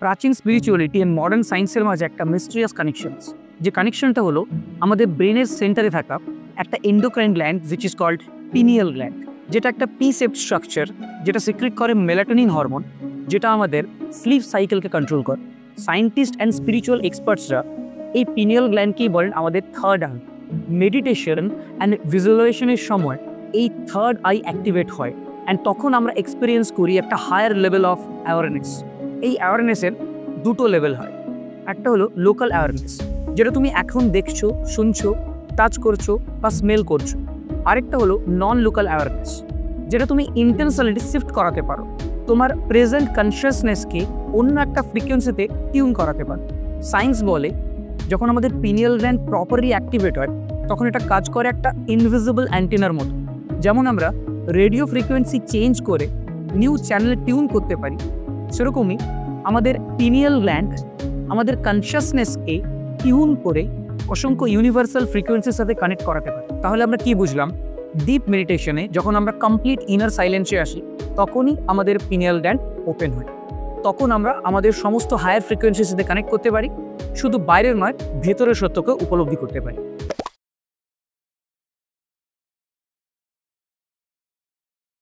প্রাচীন spirituality and modern সায়েন্সের মাঝে একটা মিস্টেরিয়াস কানেকশন, যে কানেকশনটা হলো আমাদের ব্রেনের সেন্টারে থাকা একটা endocrine gland which is called pineal gland, যেটা একটা পি-শেপড স্ট্রাকচার, যেটা সিক্রেট করে মেলাটোনিন হরমোন, যেটা আমাদের স্লিপ সাইকেলকে কন্ট্রোল করে। সায়েন্টিস্ট অ্যান্ড স্পিরিচুয়াল এক্সপার্টসরা এই পিনিয়াল গ্ল্যান্ডকেই বলেন আমাদের থার্ড আই। মেডিটেশন অ্যান্ড ভিজুয়ালাইজেশনের সময় এই থার্ড আই অ্যাক্টিভেট হয়, অ্যান্ড তখন আমরা এক্সপিরিয়েন্স করি একটা হায়ার লেভেল অফ অ্যাওয়ারনেস। এই অ্যাওয়ারনেসের দুটো লেভেল হয়। একটা হলো লোকাল অ্যাওয়ারনেস, যেটা তুমি এখন দেখছো, শুনছো, টাচ করছো বা স্মেল করছো। আরেকটা হলো নন লোকাল অ্যাওয়ারনেস, যেটা তুমি ইন্টেনশনালি শিফট করাতে পারো, তোমার প্রেজেন্ট কনসিয়াসনেসকে অন্য একটা ফ্রিকোয়েন্সিতে টিউন করাতে পারো। সায়েন্স বলে যখন আমাদের পিনিয়াল গ্ল্যান্ড প্রপারলি অ্যাক্টিভেট হয়, তখন এটা কাজ করে একটা ইনভিজিবল অ্যান্টেনার মতো। যেমন আমরা রেডিও ফ্রিকোয়েন্সি চেঞ্জ করে নিউ চ্যানেলে টিউন করতে পারি, সেরকমই আমাদের পিনিয়াল গ্ল্যান্ড আমাদের কনসিয়াসনেসকে টিউন করে অসংখ্য ইউনিভার্সাল ফ্রিকোয়েন্সির সাথে কানেক্ট করাতে পারে। তাহলে আমরা কি বুঝলাম? ডিপ মেডিটেশনে যখন আমরা কমপ্লিট ইনার সাইলেন্সে আসি, তখনই আমাদের পিনিয়াল গ্ল্যান্ড ওপেন হয়। তখন আমরা আমাদের সমস্ত হায়ার ফ্রিকোয়েন্সির সাথে কানেক্ট করতে পারি, শুধু বাইরের নয়, ভেতরের সত্যকে উপলব্ধি করতে পারি।